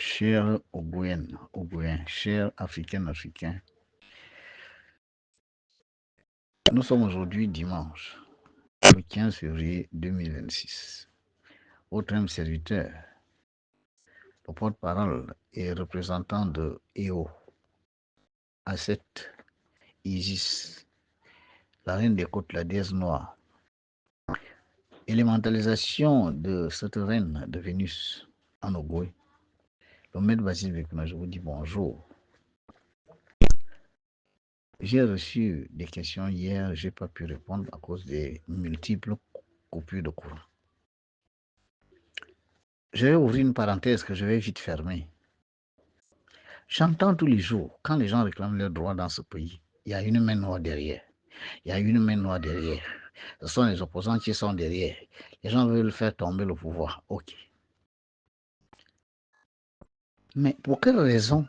Chers Ogoyens, chers Africaines, Africains, nous sommes aujourd'hui dimanche, le 15 février 2026. Votre âme serviteur, le porte-parole et représentant de EO, A7, Isis, la reine des côtes, la déesse noire, élémentalisation de cette reine de Vénus en Ogoye, le maître Basile Bekuna, je vous dis bonjour. J'ai reçu des questions hier, je n'ai pas pu répondre à cause des multiples coupures de courant. Je vais ouvrir une parenthèse que je vais vite fermer. J'entends tous les jours, quand les gens réclament leurs droits dans ce pays, il y a une main noire derrière. Il y a une main noire derrière. Ce sont les opposants qui sont derrière. Les gens veulent faire tomber le pouvoir. Ok. Mais pour quelle raison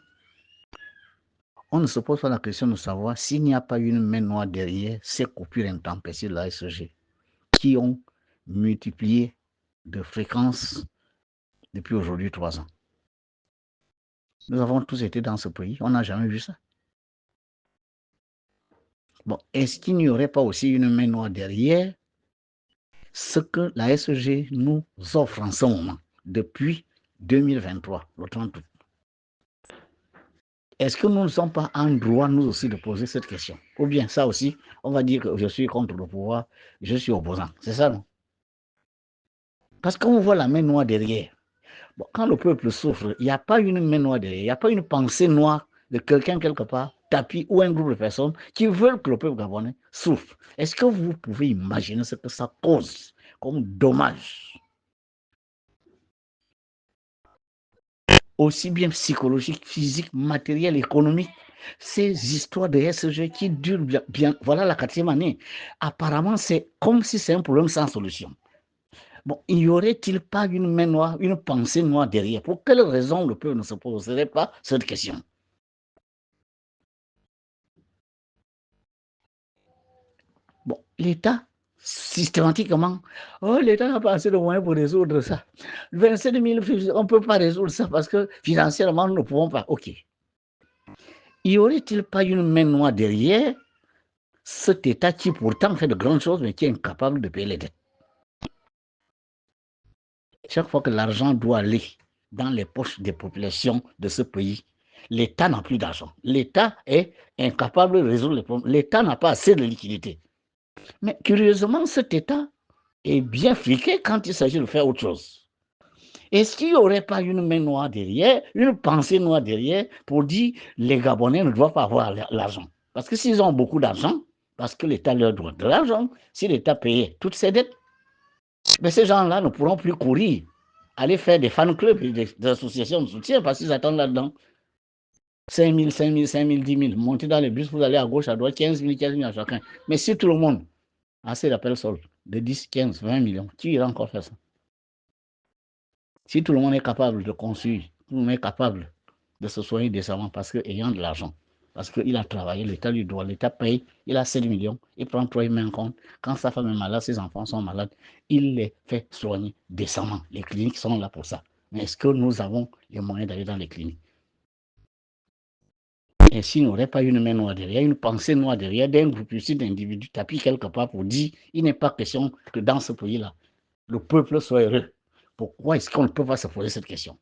on ne se pose pas la question de savoir s'il n'y a pas une main noire derrière ces coupures intempestives de la SG qui ont multiplié de fréquence depuis aujourd'hui 3 ans. Nous avons tous été dans ce pays, on n'a jamais vu ça. Bon, est-ce qu'il n'y aurait pas aussi une main noire derrière ce que la SG nous offre en ce moment, depuis 2023, le 30 août? Est-ce que nous ne sommes pas en droit, nous aussi, de poser cette question? Ou bien, ça aussi, on va dire que je suis contre le pouvoir, je suis opposant. C'est ça, non? Parce qu'on voit la main noire derrière. Bon, quand le peuple souffre, il n'y a pas une main noire derrière, il n'y a pas une pensée noire de quelqu'un quelque part, tapis ou un groupe de personnes qui veulent que le peuple gabonais souffre. Est-ce que vous pouvez imaginer ce que ça cause comme dommage, aussi bien psychologique, physique, matériel, économique? Ces histoires de SG qui durent bien, voilà la 4e année. Apparemment, c'est comme si c'est un problème sans solution. Bon, y aurait-il pas une main noire, une pensée noire derrière? Pour quelle raison le peuple ne se poserait pas cette question? Bon, l'État, systématiquement, oh, l'État n'a pas assez de moyens pour résoudre ça. 27 000, on ne peut pas résoudre ça parce que financièrement, nous ne pouvons pas. OK. Y aurait-il pas une main noire derrière cet État qui pourtant fait de grandes choses, mais qui est incapable de payer les dettes? Chaque fois que l'argent doit aller dans les poches des populations de ce pays, l'État n'a plus d'argent. L'État est incapable de résoudre les problèmes. L'État n'a pas assez de liquidités. Mais curieusement, cet État est bien fliqué quand il s'agit de faire autre chose. Est-ce qu'il n'y aurait pas une main noire derrière, une pensée noire derrière pour dire les Gabonais ne doivent pas avoir l'argent? Parce que s'ils ont beaucoup d'argent, parce que l'État leur doit de l'argent, si l'État payait toutes ses dettes, mais ces gens-là ne pourront plus courir, aller faire des fan clubs et des associations de soutien parce qu'ils attendent là-dedans 5 000, 5 000, 5 000, 10 000. Montez dans les bus, vous allez à gauche, à droite, 15 000, 15 000 à chacun. Mais si tout le monde a assez d'appels soldes de 10, 15, 20 millions, qui ira encore faire ça? Si tout le monde est capable de construire, tout le monde est capable de se soigner décemment parce qu'ayant de l'argent, parce qu'il a travaillé, l'État lui doit, l'État paye, il a 7 millions, il prend 3, il met en compte. Quand sa femme est malade, ses enfants sont malades, il les fait soigner décemment. Les cliniques sont là pour ça. Mais est-ce que nous avons les moyens d'aller dans les cliniques? Et s'il n'y aurait pas une main noire derrière, une pensée noire derrière d'un groupe d'individus tapis quelque part pour dire il n'est pas question que dans ce pays-là, le peuple soit heureux. Pourquoi est-ce qu'on ne peut pas se poser cette question?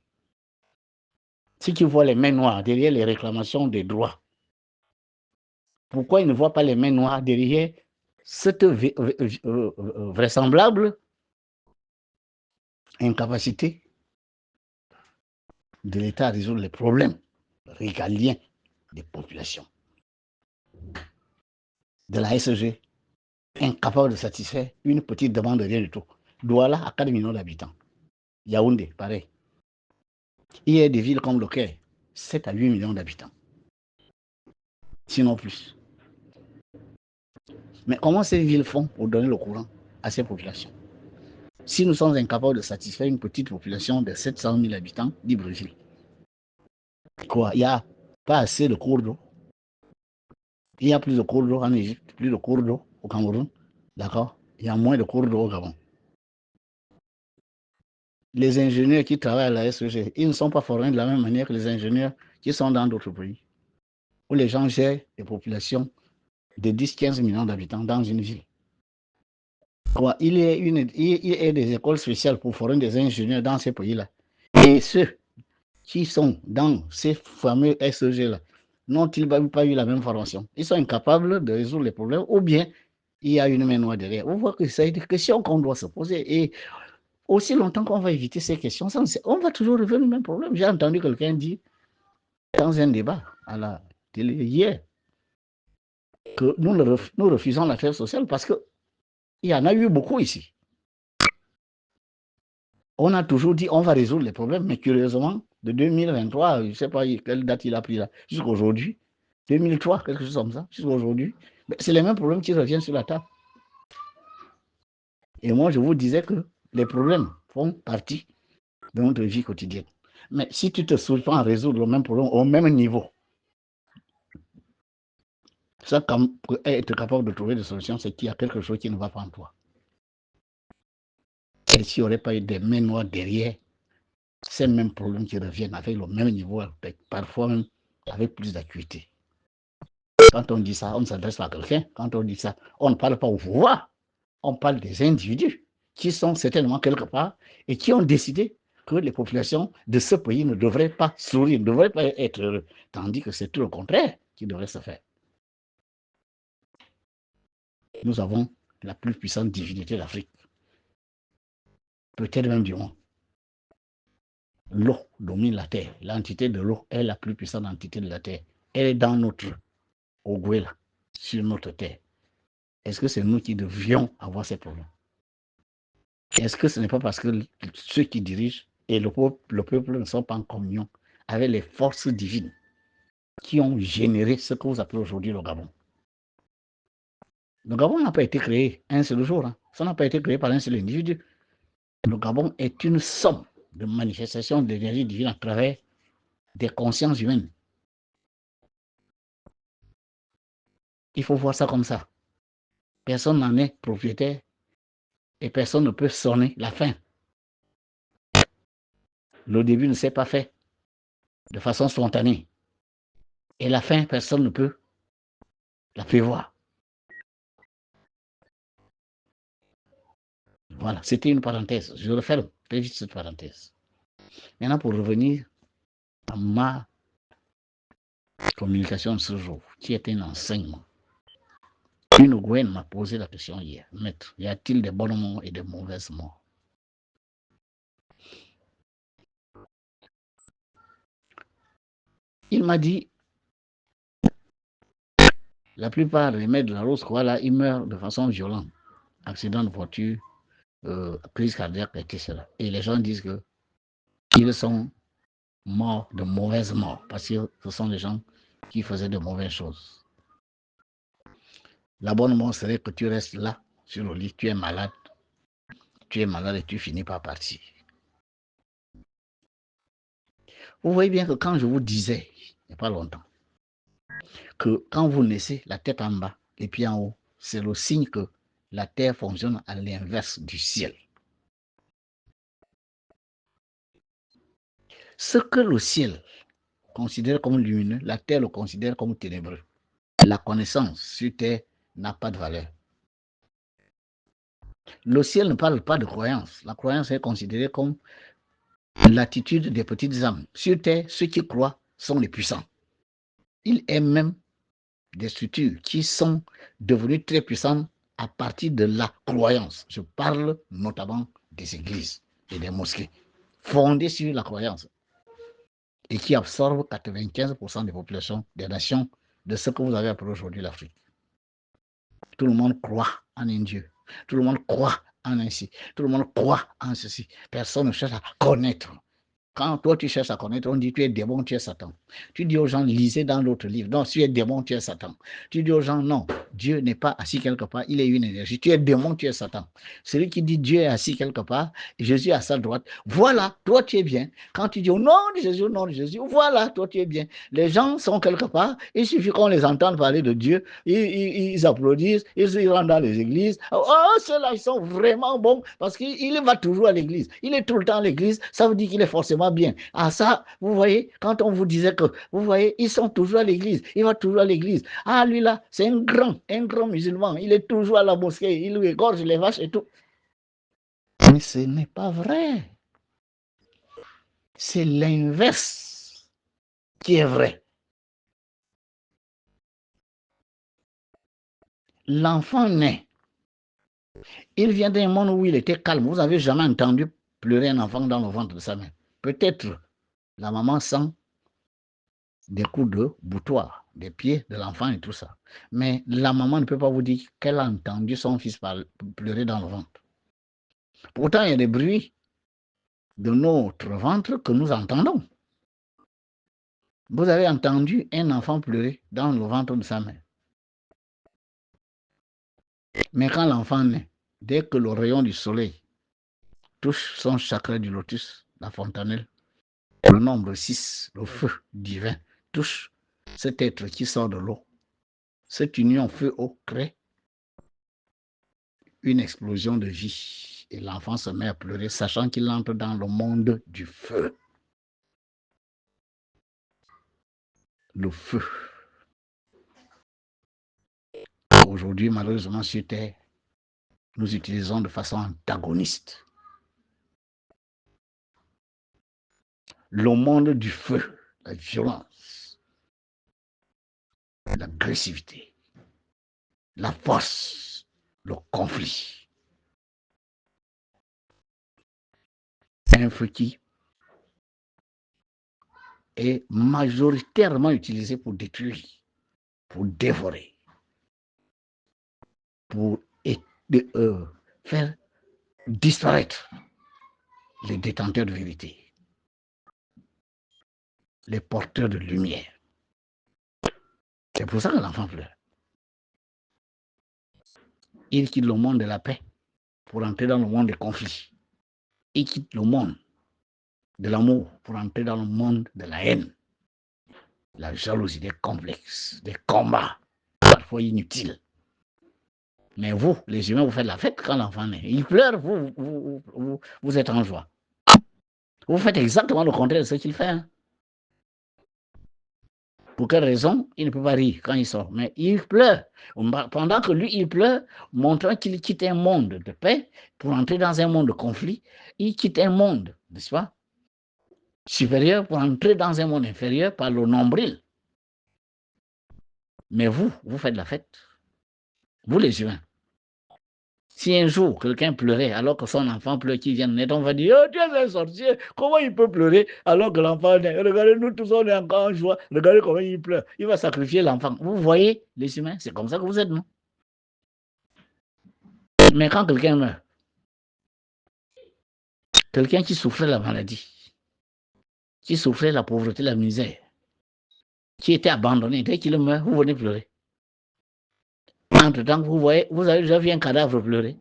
Ceux qui voient les mains noires derrière les réclamations des droits, pourquoi ils ne voient pas les mains noires derrière cette vraisemblable incapacité de l'État à résoudre les problèmes régaliens des populations, de la SG, incapable de satisfaire une petite demande de rien du tout? Douala a 4 millions d'habitants. Yaoundé, pareil. Il y a des villes comme le Caire, 7 à 8 millions d'habitants. Sinon plus. Mais comment ces villes font pour donner le courant à ces populations? Si nous sommes incapables de satisfaire une petite population de 700 000 habitants d'Ibreville, quoi, il n'y a pas assez de cours d'eau. Il y a plus de cours d'eau en Égypte, plus de cours d'eau au Cameroun, d'accord? Il y a moins de cours d'eau au Gabon. Les ingénieurs qui travaillent à la SEG, ils ne sont pas formés de la même manière que les ingénieurs qui sont dans d'autres pays, où les gens gèrent des populations de 10-15 millions d'habitants dans une ville. Il y a des écoles spéciales pour former des ingénieurs dans ces pays-là. Et ceux qui sont dans ces fameux SEG-là n'ont-ils pas eu la même formation? Ils sont incapables de résoudre les problèmes ou bien il y a une main noire derrière. On voit que c'est des questions qu'on doit se poser. Et aussi longtemps qu'on va éviter ces questions, on va toujours revenir au même problème. J'ai entendu quelqu'un dire dans un débat à la télé hier que nous refusons la trêve sociale parce qu'il y en a eu beaucoup ici. On a toujours dit on va résoudre les problèmes, mais curieusement, de 2023, je ne sais pas quelle date il a pris là, jusqu'à aujourd'hui, 2003, quelque chose comme ça, jusqu'à aujourd'hui, c'est les mêmes problèmes qui reviennent sur la table. Et moi, je vous disais que les problèmes font partie de notre vie quotidienne. Mais si tu te surprends à résoudre le même problème au même niveau, ça, pour être capable de trouver des solutions, c'est qu'il y a quelque chose qui ne va pas en toi. Et s'il n'y aurait pas eu des mains noires derrière, ces mêmes problèmes qui reviennent avec le même niveau, parfois même avec plus d'acuité. Quand on dit ça, on ne s'adresse pas à quelqu'un. Quand on dit ça, on ne parle pas au pouvoir. On parle des individus qui sont certainement quelque part et qui ont décidé que les populations de ce pays ne devraient pas sourire, ne devraient pas être heureux. Tandis que c'est tout le contraire qui devrait se faire. Nous avons la plus puissante divinité d'Afrique. Peut-être même du monde. L'eau domine la terre. L'entité de l'eau est la plus puissante entité de la terre. Elle est dans notre Oguela, sur notre terre. Est-ce que c'est nous qui devions avoir ces problèmes? Est-ce que ce n'est pas parce que ceux qui dirigent et le peuple ne sont pas en communion avec les forces divines qui ont généré ce que vous appelez aujourd'hui le Gabon? Le Gabon n'a pas été créé un seul jour. Hein. Ça n'a pas été créé par un seul individu. Le Gabon est une somme de manifestations de l'énergie divine à travers des consciences humaines. Il faut voir ça comme ça. Personne n'en est propriétaire et personne ne peut sonner la fin. Le début ne s'est pas fait de façon spontanée. Et la fin, personne ne peut la prévoir. Voilà, c'était une parenthèse. Je referme très vite cette parenthèse. Maintenant, pour revenir à ma communication de ce jour, qui est un enseignement. Une Gwen m'a posé la question hier. Maître, y a-t-il des bons mots et des mauvaises mots? Il m'a dit, la plupart des maîtres de la Rose Croix, là, ils meurent de façon violente. Accident de voiture, crise cardiaque, etc. Et les gens disent qu'ils sont morts de mauvaises morts, parce que ce sont des gens qui faisaient de mauvaises choses. La bonne mort serait que tu restes là, sur le lit, tu es malade et tu finis par partir. Vous voyez bien que quand je vous disais, il n'y a pas longtemps, que quand vous naissez, la tête en bas, les pieds en haut, c'est le signe que la terre fonctionne à l'inverse du ciel. Ce que le ciel considère comme lumineux, la terre le considère comme ténébreux. La connaissance sur terre n'a pas de valeur. Le ciel ne parle pas de croyance. La croyance est considérée comme l'attitude des petites âmes. Sur terre, ceux qui croient sont les puissants. Il est même des structures qui sont devenues très puissantes à partir de la croyance. Je parle notamment des églises et des mosquées fondées sur la croyance et qui absorbent 95% des populations des nations de ce que vous avez appelé aujourd'hui l'Afrique. Tout le monde croit en un Dieu. Tout le monde croit en ainsi. Tout le monde croit en ceci. Personne ne cherche à connaître. Quand toi, tu cherches à connaître, on dit tu es démon, tu es Satan. Tu dis aux gens, lisez dans l'autre livre. Non, tu es démon, tu es Satan. Tu dis aux gens, non, Dieu n'est pas assis quelque part, il est une énergie. Tu es démon, tu es Satan. Celui qui dit Dieu est assis quelque part, Jésus est à sa droite. Voilà, toi, tu es bien. Quand tu dis au nom de Jésus, au nom de Jésus, voilà, toi, tu es bien. Les gens sont quelque part, il suffit qu'on les entende parler de Dieu, ils applaudissent, ils rentrent dans les églises. Oh, ceux-là, ils sont vraiment bons parce qu'il va toujours à l'église. Il est tout le temps à l'église, ça veut dire qu'il est forcément bien. Ah ça, vous voyez, quand on vous disait que, vous voyez, ils sont toujours à l'église, il va toujours à l'église. Ah, lui là, c'est un grand musulman, il est toujours à la mosquée, il égorge les vaches et tout. Mais ce n'est pas vrai. C'est l'inverse qui est vrai. L'enfant naît. Il vient d'un monde où il était calme. Vous n'avez jamais entendu pleurer un enfant dans le ventre de sa mère. Peut-être la maman sent des coups de boutoir, des pieds de l'enfant et tout ça. Mais la maman ne peut pas vous dire qu'elle a entendu son fils pleurer dans le ventre. Pourtant, il y a des bruits de notre ventre que nous entendons. Vous avez entendu un enfant pleurer dans le ventre de sa mère. Mais quand l'enfant naît, dès que le rayon du soleil touche son chakra du lotus, la fontanelle, le nombre 6, le feu divin, touche cet être qui sort de l'eau. Cette union feu-eau crée une explosion de vie. Et l'enfant se met à pleurer, sachant qu'il entre dans le monde du feu. Le feu. Aujourd'hui, malheureusement, sur Terre, nous utilisons de façon antagoniste le monde du feu, la violence, l'agressivité, la force, le conflit. Un feu qui est majoritairement utilisé pour détruire, pour dévorer, pour faire disparaître les détenteurs de vérité, les porteurs de lumière. C'est pour ça que l'enfant pleure. Il quitte le monde de la paix pour entrer dans le monde des conflits. Il quitte le monde de l'amour pour entrer dans le monde de la haine, la jalousie, des complexes, des combats, parfois inutiles. Mais vous, les humains, vous faites la fête quand l'enfant naît. Il pleure, vous êtes en joie. Vous faites exactement le contraire de ce qu'il fait. Hein. Pour quelle raison? Il ne peut pas rire quand il sort, mais il pleure. Pendant que lui, il pleure, montrant qu'il quitte un monde de paix pour entrer dans un monde de conflit. Il quitte un monde, n'est-ce pas, supérieur pour entrer dans un monde inférieur par le nombril. Mais vous faites la fête. Vous, les humains. Si un jour, quelqu'un pleurait alors que son enfant pleure qui vient de naître, on va dire, oh, tu es un sorcier, comment il peut pleurer alors que l'enfant naît? Regardez, nous tous, on est encore en joie. Regardez comment il pleure. Il va sacrifier l'enfant. Vous voyez, les humains, c'est comme ça que vous êtes, non? Mais quand quelqu'un meurt, quelqu'un qui souffrait la maladie, qui souffrait la pauvreté, la misère, qui était abandonné, dès qu'il meurt, vous venez pleurer. Entre-temps, vous voyez, vous avez déjà vu un cadavre pleurer.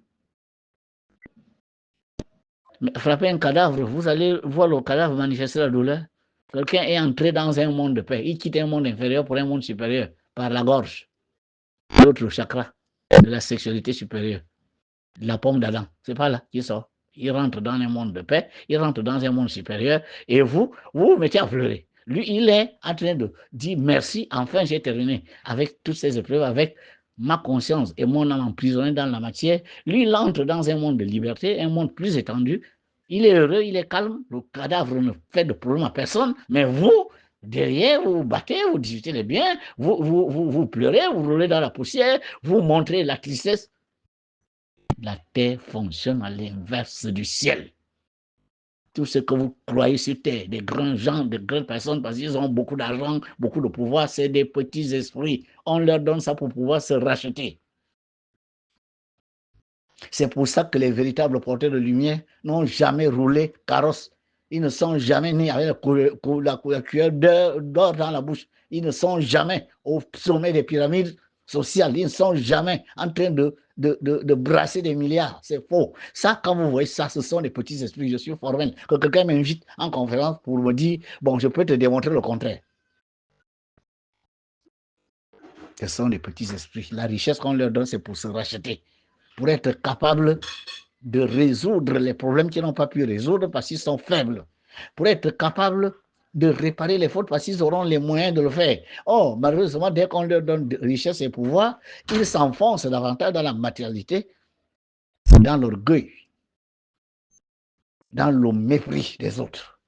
Frapper un cadavre, vous allez voir le cadavre manifester la douleur. Quelqu'un est entré dans un monde de paix. Il quitte un monde inférieur pour un monde supérieur par la gorge. L'autre chakra de la sexualité supérieure. La pomme d'Adam. C'est pas là qu'il sort. Il rentre dans un monde de paix. Il rentre dans un monde supérieur. Et vous vous mettez à pleurer. Lui, il est en train de dire merci. Enfin, j'ai terminé avec toutes ces épreuves, avec ma conscience et mon âme emprisonnée dans la matière. Lui, il entre dans un monde de liberté, un monde plus étendu. Il est heureux, il est calme. Le cadavre ne fait de problème à personne. Mais vous, derrière, vous vous battez, vous discutez les biens, vous pleurez, vous roulez dans la poussière, vous montrez la tristesse. La terre fonctionne à l'inverse du ciel. Tout ce que vous croyez sur terre, des grands gens, des grandes personnes, parce qu'ils ont beaucoup d'argent, beaucoup de pouvoir, c'est des petits esprits. On leur donne ça pour pouvoir se racheter. C'est pour ça que les véritables porteurs de lumière n'ont jamais roulé carrosse. Ils ne sont jamais nés avec la cuillère d'or dans la bouche. Ils ne sont jamais au sommet des pyramides sociales. Ils ne sont jamais en train de brasser des milliards. C'est faux. Ça, quand vous voyez ça, ce sont des petits esprits. Je suis formel. Que quelqu'un m'invite en conférence pour me dire, bon, je peux te démontrer le contraire. Ce sont des petits esprits. La richesse qu'on leur donne, c'est pour se racheter, pour être capable de résoudre les problèmes qu'ils n'ont pas pu résoudre parce qu'ils sont faibles, pour être capable de réparer les fautes parce qu'ils auront les moyens de le faire. Oh, malheureusement, dès qu'on leur donne de richesse et pouvoir, ils s'enfoncent davantage dans la matérialité, dans l'orgueil, dans le mépris des autres,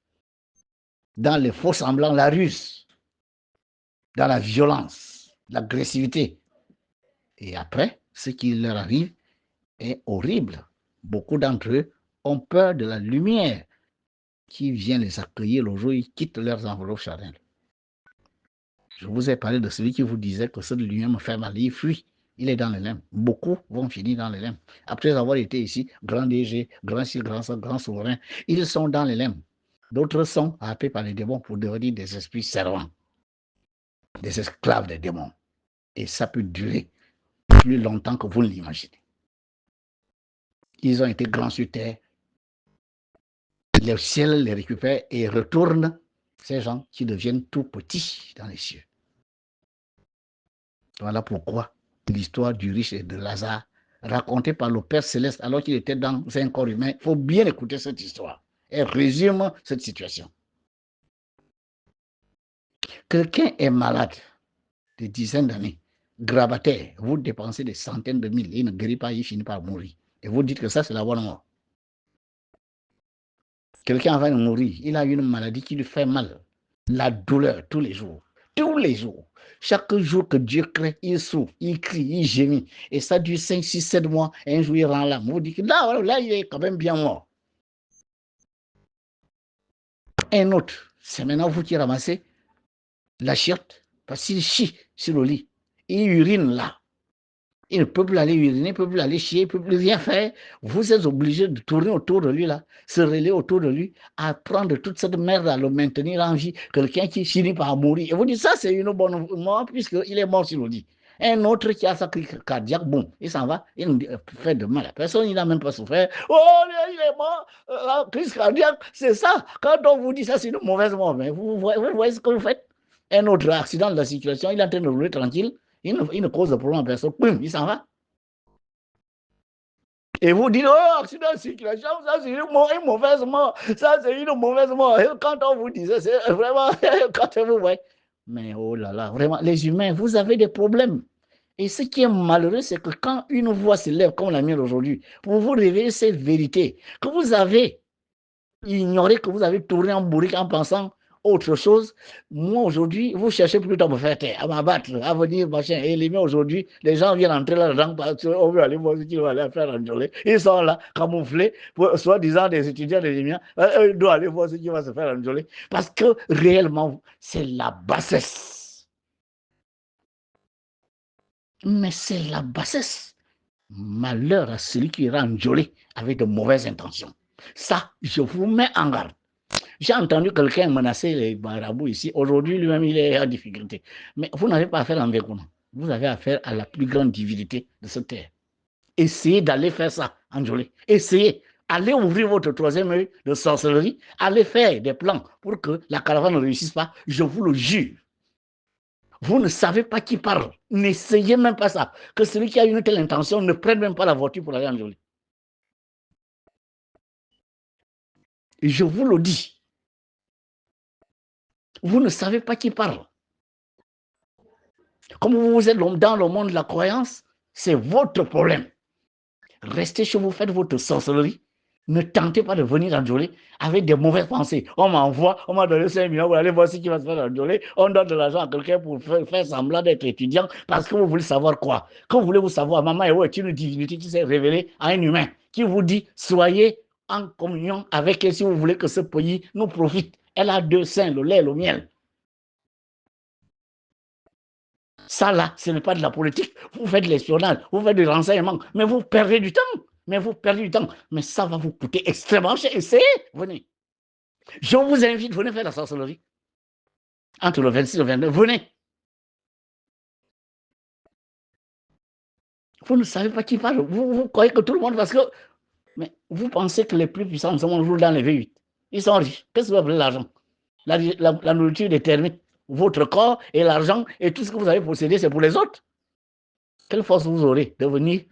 dans les faux semblants, la ruse, dans la violence, l'agressivité. Et après, ce qui leur arrive est horrible. Beaucoup d'entre eux ont peur de la lumière qui vient les accueillir le jour où ils quittent leurs enveloppes charnelles. Je vous ai parlé de celui qui vous disait que cette lumière me fait mal, il fuit, il est dans les limbes. Beaucoup vont finir dans les limbes. Après avoir été ici, grand DG, grand ci, grand ça, grand souverain, ils sont dans les limbes. D'autres sont happés par les démons pour devenir des esprits servants, des esclaves des démons. Et ça peut durer plus longtemps que vous ne l'imaginez. Ils ont été grands sur terre. Le ciel les récupère et retourne ces gens qui deviennent tout petits dans les cieux. Voilà pourquoi l'histoire du riche et de Lazare, racontée par le Père Céleste alors qu'il était dans un corps humain, il faut bien écouter cette histoire. Elle résume cette situation. Quelqu'un est malade des dizaines d'années, grabataire, vous dépensez des centaines de mille, il ne guérit pas, il finit par mourir. Et vous dites que ça, c'est la bonne mort. Quelqu'un va mourir, il a une maladie qui lui fait mal, la douleur tous les jours. Tous les jours. Chaque jour que Dieu crée, il souffre, il crie, il gémit. Et ça dure 5, 6, 7 mois. Et un jour, il rend l'âme. Vous dites que là, il est quand même bien mort. Un autre, c'est maintenant vous qui ramassez la chiotte, parce qu'il chie sur le lit. Il urine là. Il ne peut plus aller uriner, il ne peut plus aller chier, il ne peut plus rien faire. Vous êtes obligé de tourner autour de lui, là, se relayer autour de lui, à prendre toute cette merde à le maintenir en vie. Quelqu'un qui finit par mourir. Et vous dites, ça, c'est une bonne mort, puisqu'il est mort sur le lit. Un autre qui a sa crise cardiaque, bon, il s'en va, il ne fait de mal à personne, il n'a même pas souffert. Oh, il est mort, crise cardiaque, c'est ça. Quand on vous dit ça, c'est une mauvaise mort. Mais vous voyez ce que vous faites? Un autre accident de la circulation, il est en train de rouler tranquille. Il ne cause de problème à personne. Boum, il s'en va. Et vous dites, oh, accident de circulation, ça c'est une mauvaise mort. Ça c'est une mauvaise mort. Et quand on vous disait, c'est vraiment, quand vous voyez. Mais oh là là, vraiment, les humains, vous avez des problèmes. Et ce qui est malheureux, c'est que quand une voix se lève comme la mienne aujourd'hui, pour vous révéler cette vérité, que vous avez ignoré, que vous avez tourné en bourrique en pensant autre chose. Moi, aujourd'hui, vous cherchez plutôt à me faire taire, à m'abattre, à venir, machin. Et les miens, aujourd'hui, les gens viennent entrer là-dedans parce qu'on veut aller voir ce qu'ils vont aller faire en journée. Ils sont là, camouflés, soi-disant des étudiants des miens. Eux, ils doivent aller voir ce qui va se faire en journée. Parce que réellement, c'est la bassesse. Mais c'est la bassesse. Malheur à celui qui ira enjolé avec de mauvaises intentions. Ça, je vous mets en garde. J'ai entendu quelqu'un menacer les marabouts ici. Aujourd'hui, lui-même, il est en difficulté. Mais vous n'avez pas affaire à Mvekuna. Vous avez affaire à la plus grande divinité de cette terre. Essayez d'aller faire ça, Anjolé. Essayez. Allez ouvrir votre troisième œil de sorcellerie. Allez faire des plans pour que la caravane ne réussisse pas. Je vous le jure. Vous ne savez pas qui parle. N'essayez même pas ça. Que celui qui a une telle intention ne prenne même pas la voiture pour aller en Anjolé. Et je vous le dis. Vous ne savez pas qui parle. Comme vous êtes dans le monde de la croyance, c'est votre problème. Restez chez vous, faites votre sorcellerie. Ne tentez pas de venir en Jolé avec des mauvaises pensées. On m'envoie, on m'a donné 5 millions, vous allez voir ce qui va se faire en Jolé. On donne de l'argent à quelqu'un pour faire semblant d'être étudiant parce que vous voulez savoir quoi. Quand vous voulez vous savoir, maman est une divinité qui s'est révélée à un humain, qui vous dit, soyez en communion avec elle si vous voulez que ce pays nous profite. Elle a deux seins, le lait et le miel. Ça, là, ce n'est pas de la politique. Vous faites de l'espionnage, vous faites du renseignement, mais vous perdez du temps. Mais ça va vous coûter extrêmement cher. Essayez, venez. Je vous invite, venez faire la sorcellerie. Entre le 26 et le 29, venez. Vous ne savez pas qui parle. Vous croyez que tout le monde, parce que mais vous pensez que les plus puissants de ce monde roulent dans les V8. Ils sont riches. Qu'est-ce que vous appelez l'argent? La nourriture détermine votre corps et l'argent et tout ce que vous avez possédé, c'est pour les autres. Quelle force vous aurez de venir,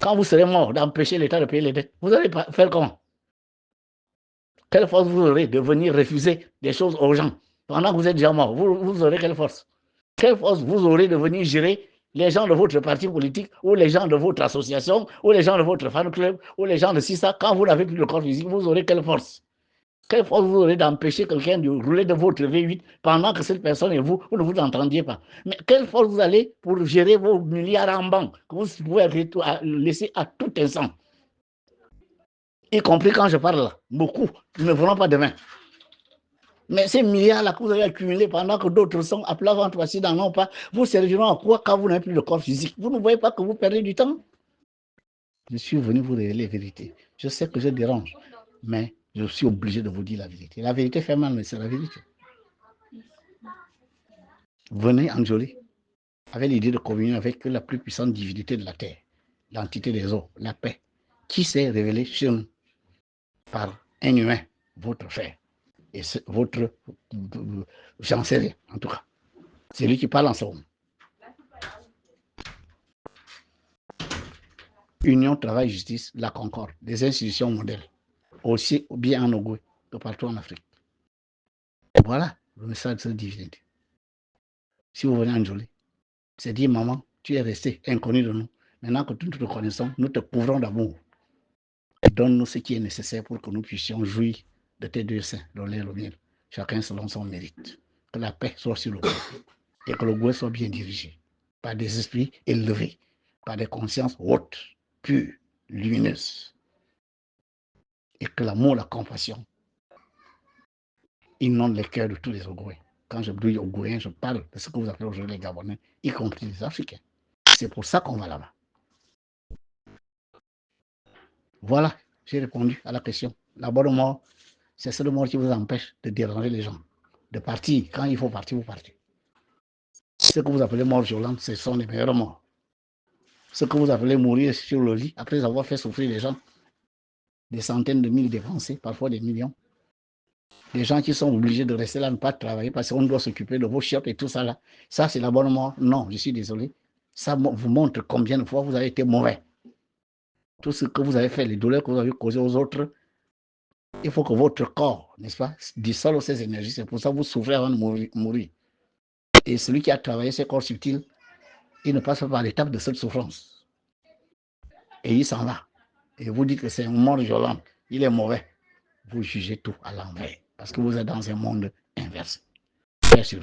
quand vous serez mort, d'empêcher l'État de payer les dettes? Vous allez faire comment? Quelle force vous aurez de venir refuser des choses aux gens pendant que vous êtes déjà mort? Vous aurez quelle force? Quelle force vous aurez de venir gérer les gens de votre parti politique ou les gens de votre association ou les gens de votre fan club ou les gens de CISA quand vous n'avez plus de corps physique? Vous aurez quelle force? Quelle force vous aurez d'empêcher quelqu'un de rouler de votre V8 pendant que cette personne et vous ne vous entendiez pas? Mais quelle force vous allez pour gérer vos milliards en banque que vous pouvez laisser à tout instant? Y compris quand je parle là, beaucoup ne verront pas demain. Mais ces milliards-là que vous avez accumulés pendant que d'autres sont à plat ventre assis dans non pas, vous serviront à quoi quand vous n'avez plus de corps physique? Vous ne voyez pas que vous perdez du temps? Je suis venu vous révéler les vérités. Je sais que je dérange, mais je suis obligé de vous dire la vérité. La vérité fait mal, mais c'est la vérité. Venez enjôler avec l'idée de communier avec la plus puissante divinité de la terre, l'entité des eaux, la paix, qui s'est révélée chez nous par un humain, votre frère, et votre chancelier, en tout cas. C'est lui qui parle en ce moment. Union, travail, justice, la concorde, des institutions modèles, aussi bien en Ogooué que partout en Afrique. Voilà le message de cette divinité. Si vous venez en Njoli, c'est dire, maman, tu es resté inconnu de nous. Maintenant que nous te connaissons, nous te couvrons d'amour. Donne-nous ce qui est nécessaire pour que nous puissions jouir de tes deux seins, le lait et le miel, chacun selon son mérite. Que la paix soit sur le Goué et que le Goué soit bien dirigé par des esprits élevés, par des consciences hautes, pures, lumineuses. Et que l'amour, la compassion inonde les cœurs de tous les Ogoués. Quand je dis Ogouéens, je parle de ce que vous appelez aujourd'hui les Gabonais, y compris les Africains. C'est pour ça qu'on va là-bas. Voilà, j'ai répondu à la question. La bonne mort, c'est cette mort qui vous empêche de déranger les gens. De partir, quand il faut partir, vous partez. Ce que vous appelez mort violente, ce sont les meilleures morts. Ce que vous appelez mourir sur le lit, après avoir fait souffrir les gens, des centaines de mille dépensés, parfois des millions. Des gens qui sont obligés de rester là, ne pas travailler parce qu'on doit s'occuper de vos chiottes et tout ça là. Ça, c'est la bonne mort. Non, je suis désolé. Ça vous montre combien de fois vous avez été mauvais. Tout ce que vous avez fait, les douleurs que vous avez causées aux autres, il faut que votre corps, n'est-ce pas, dissolve ces énergies. C'est pour ça que vous souffrez avant de mourir. Et celui qui a travaillé ces corps subtils, il ne passe pas par l'étape de cette souffrance. Et il s'en va. Et vous dites que c'est un mort violent. Il est mauvais. Vous jugez tout à l'envers. Parce que vous êtes dans un monde inversé. Merci.